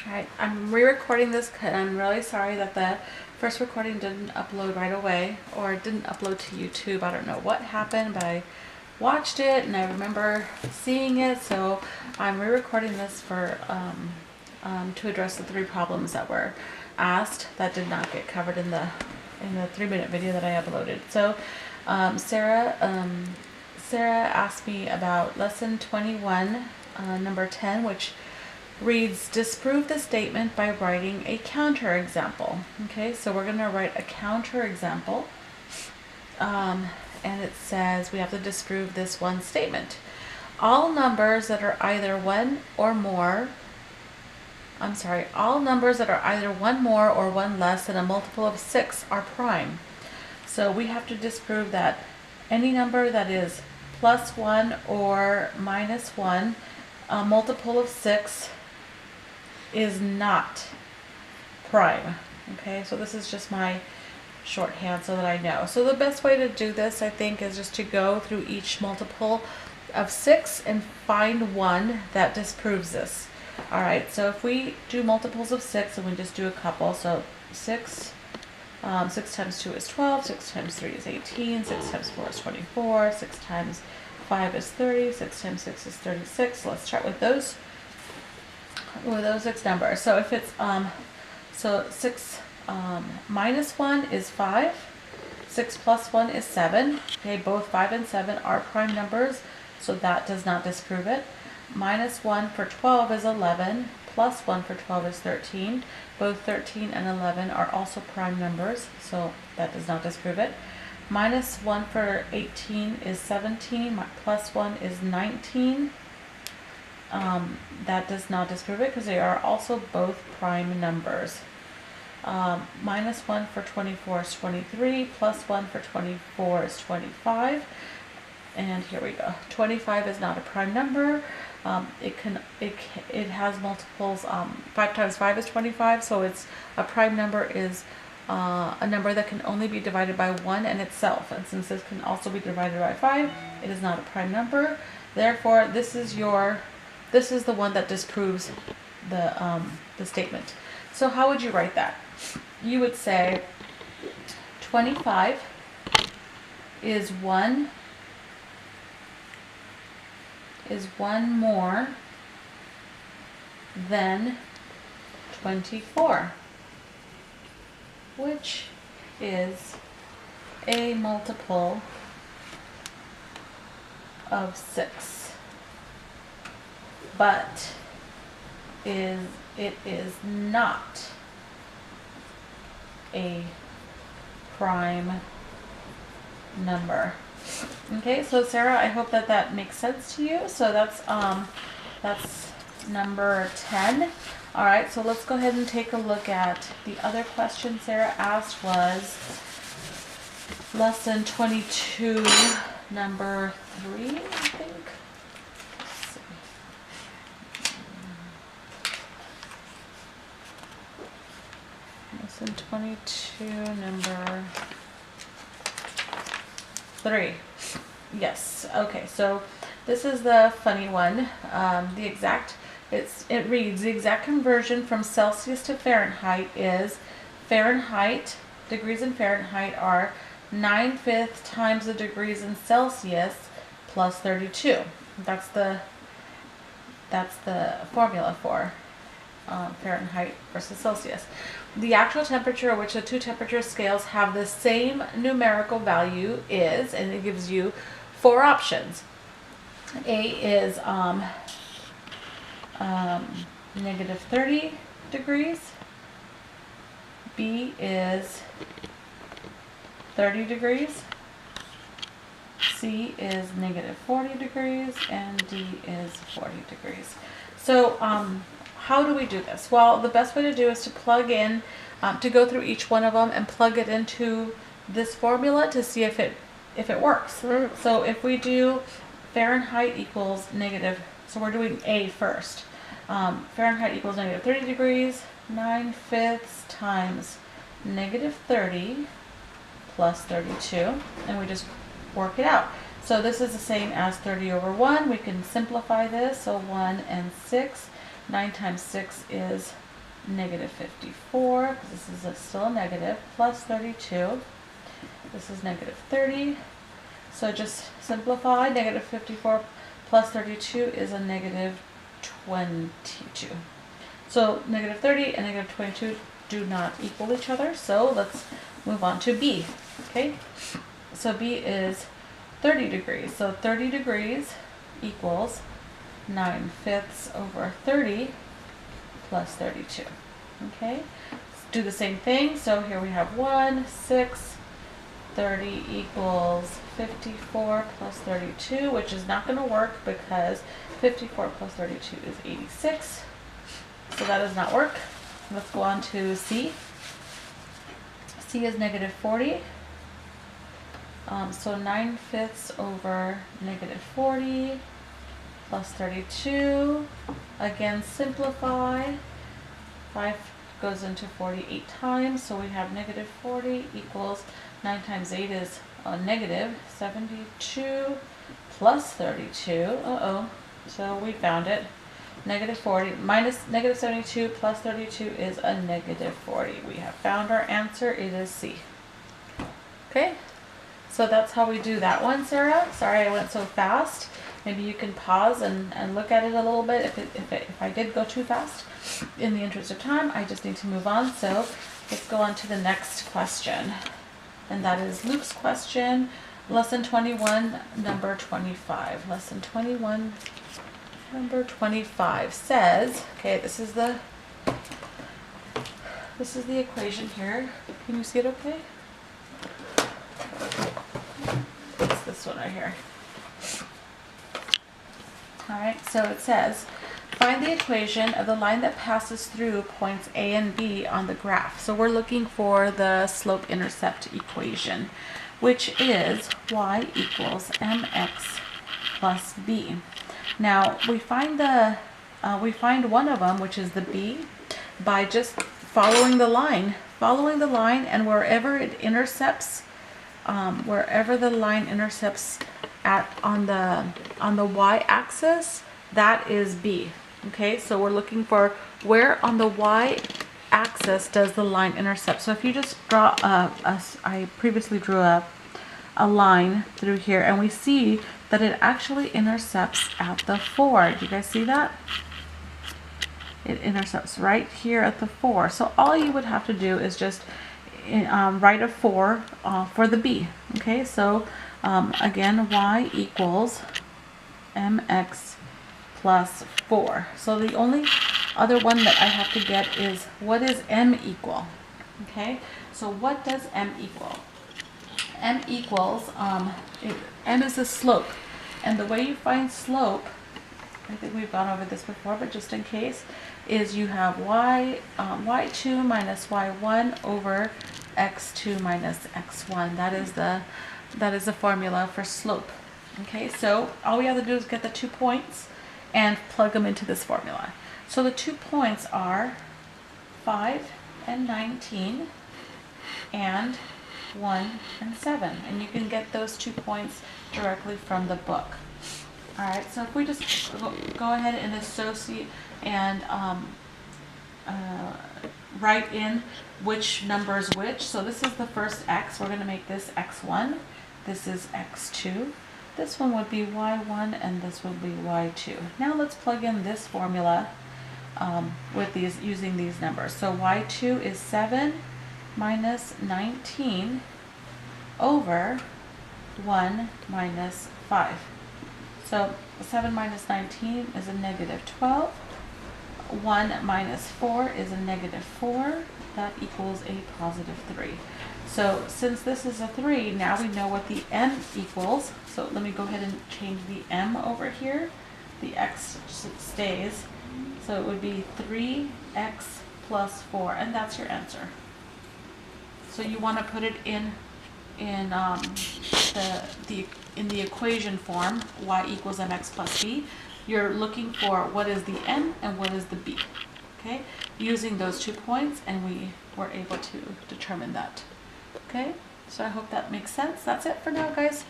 Alright, I'm re-recording this and I'm really sorry that the first recording didn't upload right away, or didn't upload to YouTube. I don't know what happened, but I watched it and I remember seeing it, so I'm re-recording this for to address the 3 problems that were asked that did not get covered in the 3-minute video that I uploaded. So Sarah asked me about lesson 21, number 10, which reads, disprove the statement by writing a counterexample. Okay, so we're going to write a counterexample. And it says we have to disprove this one statement. All numbers that are either one more or one less than a multiple of 6 are prime. So we have to disprove that any number that is plus 1 or minus 1, a multiple of 6, is not prime. Okay, so this is just my shorthand so that I know. So the best way to do this, I think, is just to go through each multiple of 6 and find one that disproves this. Alright, so if we do multiples of 6, and we just do a couple, so 6 times 2 is 12, 6 times 3 is 18, 6 times 4 is 24, 6 times 5 is 30, 6 times 6 is 36. So let's start with those 6 numbers. So if it's so 6 minus 1 is 5, 6 plus 1 is 7. Okay, both 5 and 7 are prime numbers, so that does not disprove it. Minus 1 for 12 is 11, plus 1 for 12 is 13. Both 13 and 11 are also prime numbers, so that does not disprove it. Minus 1 for 18 is 17, plus 1 is 19. That does not disprove it because they are also both prime numbers. Minus 1 for 24 is 23, plus 1 for 24 is 25. And here we go. 25 is not a prime number. It has multiples. 5 times 5 is 25, so it's a prime number is a number that can only be divided by 1 and itself. And since this can also be divided by 5, it is not a prime number. Therefore, this is the one that disproves the statement. So how would you write that? You would say 25 is one more than 24, which is a multiple of 6, but it is not a prime number. Okay, so Sarah, I hope that makes sense to you. So that's number 10. All right, so let's go ahead and take a look at the other question Sarah asked. Was lesson 22, number 3, I think. Lesson 22, number 3. Yes. Okay. So this is the funny one. It reads, the exact conversion from Celsius to Fahrenheit is Fahrenheit. Degrees in Fahrenheit are 9/5 times the degrees in Celsius plus 32. That's the formula for Fahrenheit versus Celsius. The actual temperature at which the two temperature scales have the same numerical value is, and it gives you 4 options. A is negative 30 degrees. B is 30 degrees. C is negative 40 degrees, and D is 40 degrees. So how do we do this? Well, the best way to do is to plug in, to go through each one of them and plug it into this formula to see if it works. So if we do Fahrenheit equals negative, so we're doing A first. Fahrenheit equals negative 30 degrees, 9/5 times negative 30 plus 32, and we just work it out. So this is the same as 30 over 1. We can simplify this, so 1 and 6. 9 times 6 is negative 54, because this is still a negative, plus 32. This is negative 30. So just simplify, negative 54 plus 32 is a negative 22. So negative 30 and negative 22 do not equal each other. So let's move on to B. Okay, so B is 30 degrees. So 30 degrees equals 9/5 over 30 plus 32. Okay, let's do the same thing. So here we have 1, 6, 30 equals 54 plus 32, which is not going to work because 54 plus 32 is 86. So that does not work. Let's go on to C. C is negative 40. So 9/5 over negative 40 plus 32. Again, simplify. 5 goes into 40 8 times. So we have negative 40 equals 9 times 8 is negative 72 plus 32. So we found it. Negative 40 minus negative 72 plus 32 is a negative 40. We have found our answer. It is C. Okay, so that's how we do that one, Sarah. Sorry I went so fast. Maybe you can pause and look at it a little bit if I did go too fast. In the interest of time, I just need to move on. So let's go on to the next question. And that is Luke's question, lesson 21, number 25. Lesson 21, number 25 says, okay, this is the equation here. Can you see it okay? It's this one right here. All right, so it says, find the equation of the line that passes through points A and B on the graph. So we're looking for the slope-intercept equation, which is y equals mx plus b. Now we find one of them, which is the b, by just following the line, and wherever it intercepts, wherever the line intercepts on the y-axis, that is b. Okay, so we're looking for where on the y-axis does the line intercept. So if you just draw I previously drew a line through here, and we see that it actually intercepts at the 4. Do you guys see that? It intercepts right here at the 4. So all you would have to do is just write a 4 for the b. Okay, so again, y equals mx plus 4. So the only other one that I have to get is, what is m equal? Okay, so what does m equal? M equals, m is the slope. And the way you find slope, I think we've gone over this before, but just in case, is you have y2 minus y1 over x2 minus x1. That is the formula for slope. Okay, so all we have to do is get the 2 points and plug them into this formula. So the 2 points are 5 and 19 and 1 and 7, and you can get those 2 points directly from the book. All right, so if we just go ahead and associate and write in which number is which. So this is the first x. We're going to make this x1. This is x2. This one would be y1, and this would be y2. Now let's plug in this formula with using these numbers. So y2 is 7 minus 19 over 1 minus 5. So 7 minus 19 is a negative 12. 1 minus 4 is a negative 4. That equals a positive 3. So since this is a 3, now we know what the m equals. So let me go ahead and change the m over here. The x stays. So it would be 3x plus 4, and that's your answer. So you want to put it in the equation form, y equals mx plus b. You're looking for what is the m and what is the b. Okay, using those 2 points, and we were able to determine that. Okay, so I hope that makes sense. That's it for now, guys.